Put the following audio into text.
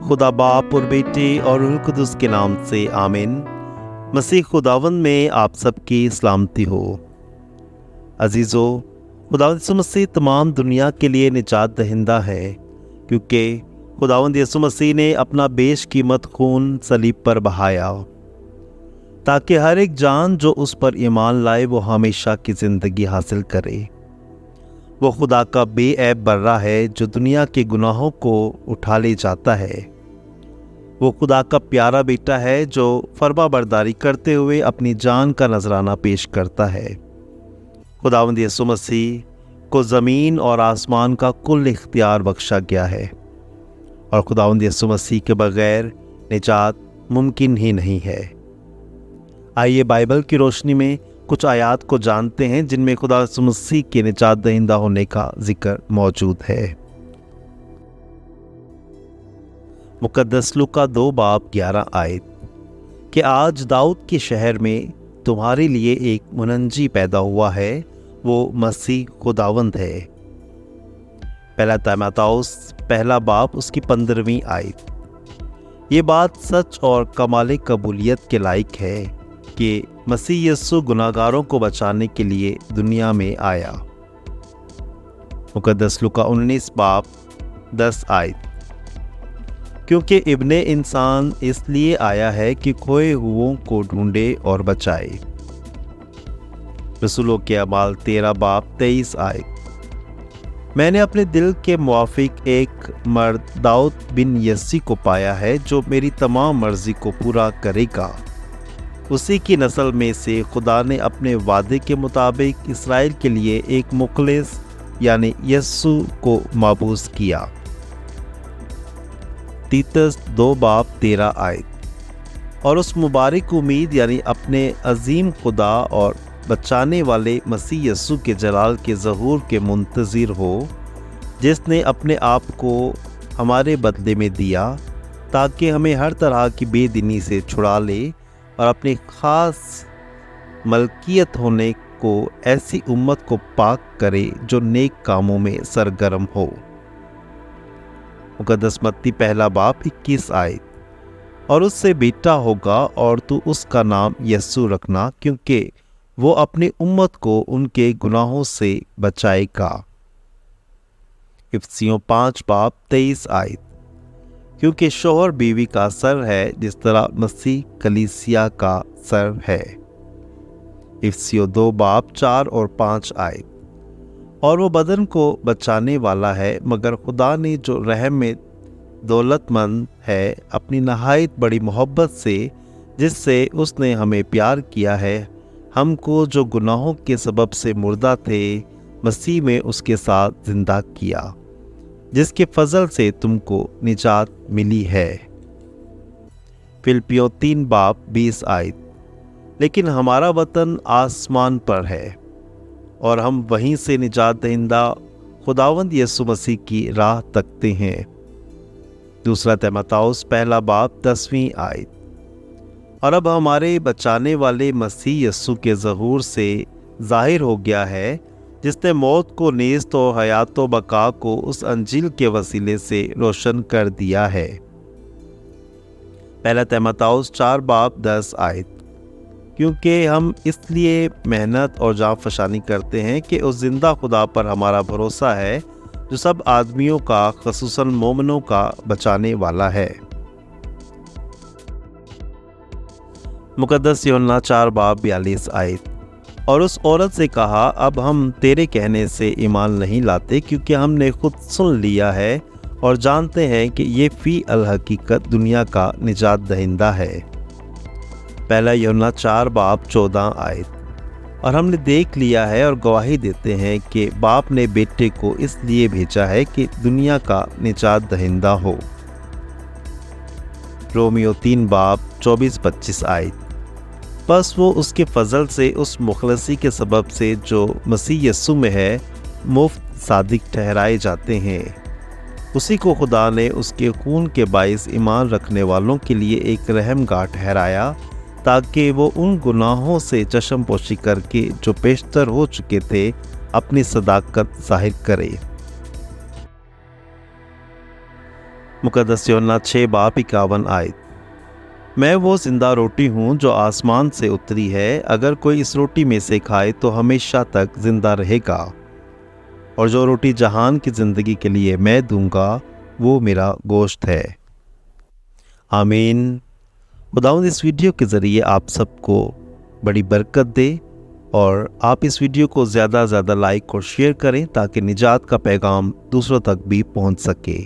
खुदा बाप और बेटे और रूह कुदुस के नाम से आमीन। मसीह खुदावंद में आप सबकी सलामती हो। अजीज़ों, खुदावंद यीशु मसीह तमाम दुनिया के लिए निजात दहिंदा है, क्योंकि खुदावंद यीशु मसीह ने अपना बेशकीमत खून सलीब पर बहाया ताकि हर एक जान जो उस पर ईमान लाए वो हमेशा की ज़िंदगी हासिल करे। वो खुदा का बेऐब बर्रा है जो दुनिया के गुनाहों को उठा ले जाता है। वो खुदा का प्यारा बेटा है जो फरमाबरदारी करते हुए अपनी जान का नजराना पेश करता है। खुदावंद यीशु मसीह को ज़मीन और आसमान का कुल इख्तियार बख्शा गया है और खुदावंद यीशु मसीह के बगैर निजात मुमकिन ही नहीं है। आइए बाइबल की रोशनी में कुछ आयात को जानते हैं जिनमें खुदा यीशु मसीह के निजात दहिंदा होने का जिक्र मौजूद है। मुकद्दस लूका 2:11 आयत कि आज दाऊद के शहर में तुम्हारे लिए एक मुनंजी पैदा हुआ है, वो मसीह खुदावंद है। पहला तीमुथियुस 1 उसकी 15वीं आयत। ये बात सच और कमाल कबूलियत के लायक है कि मसीह यीशु गुनाहगारों को बचाने के लिए दुनिया में आया। मुकद्दस लूका 19:10 आयत क्योंकि इब्ने इंसान इसलिए आया है कि खोए हुओं को ढूंढे और बचाए। रसूलों के अमाल 13:23 आयत मैंने अपने दिल के मुआफिक एक मर्द दाऊद बिन यस्सी को पाया है जो मेरी तमाम मर्जी को पूरा करेगा। उसी की नस्ल में से खुदा ने अपने वादे के मुताबिक इसराइल के लिए एक मुखलिस यानी यस्सु को माबूस किया। तीतस 2:13 आयत और उस मुबारक उम्मीद यानी अपने अजीम खुदा और बचाने वाले मसीह यस्सु के जलाल के ज़हूर के मुंतज़िर हो, जिसने अपने आप को हमारे बदले में दिया ताकि हमें हर तरह की बेदीनी से छुड़ा ले और अपनी ख़ास मलकियत होने को ऐसी उम्मत को पाक करे जो नेक कामों में सरगर्म हो। मुकद्दस मत्ती 1:21 आयत और उससे बेटा होगा और तू उसका नाम यस्सु रखना, क्योंकि वो अपनी उम्मत को उनके गुनाहों से बचाएगा। इफिसियों 5:23 आयत क्योंकि शौहर बीवी का सर है जिस तरह मसीह कलीसिया का सर है। इफिसियों 2:4 और 5 आयत और वो बदन को बचाने वाला है, मगर खुदा ने जो रहम में दौलतमंद है अपनी नहायत बड़ी मोहब्बत से जिससे उसने हमें प्यार किया है, हमको जो गुनाहों के सबब से मुर्दा थे मसीह में उसके साथ जिंदा किया, जिसके फजल से तुमको निजात मिली है। फिलिपियों 3:20 आयत लेकिन हमारा वतन आसमान पर है और हम वहीं से निजात दहिंदा खुदावंद यीशु मसीह की राह तकते हैं। दूसरा तीमुथियुस 1:10 आयत और अब हमारे बचाने वाले मसीह यीशु के ज़हूर से ज़ाहिर हो गया है, जिसने मौत को नेस्त और हयात व बका को उस अंजील के वसीले से रोशन कर दिया है। पहला तीमुथियुस 4:10 आयत क्योंकि हम इसलिए मेहनत और जान फशानी करते हैं कि उस जिंदा खुदा पर हमारा भरोसा है जो सब आदमियों का खसूसन मोमिनों का बचाने वाला है। मुकद्दस यूहन्ना 4:42 आयत और उस औरत से कहा, अब हम तेरे कहने से ईमान नहीं लाते, क्योंकि हमने खुद सुन लिया है और जानते हैं कि ये फी अल हकीकत दुनिया का निजात दहिंदा है। पहला यूहन्ना 4:14 आयत और हमने देख लिया है और गवाही देते हैं कि बाप ने बेटे को इसलिए भेजा है कि दुनिया का निजात दहिंदा हो। रोमियो 3:24-25 आयत बस वो उसके फजल से उस मुखलसी के सबब से जो मसीह यस्सु में है मुफ्त सादिक ठहराए जाते हैं। उसी को खुदा ने उसके खून के बाइस ईमान रखने वालों के लिए एक रहमगाह ठहराया ताकि वो उन गुनाहों से चश्मपोशी करके जो पेशतर हो चुके थे अपनी सदाकत जाहिर करे। मुक़द्दस यूहन्ना 6:51 आयत। मैं वो ज़िंदा रोटी हूँ जो आसमान से उतरी है, अगर कोई इस रोटी में से खाए तो हमेशा तक ज़िंदा रहेगा, और जो रोटी जहान की ज़िंदगी के लिए मैं दूंगा वो मेरा गोश्त है। आमीन। खुदावंद इस वीडियो के ज़रिए आप सबको बड़ी बरकत दे, और आप इस वीडियो को ज़्यादा से ज़्यादा लाइक और शेयर करें ताकि निजात का पैगाम दूसरों तक भी पहुंच सके।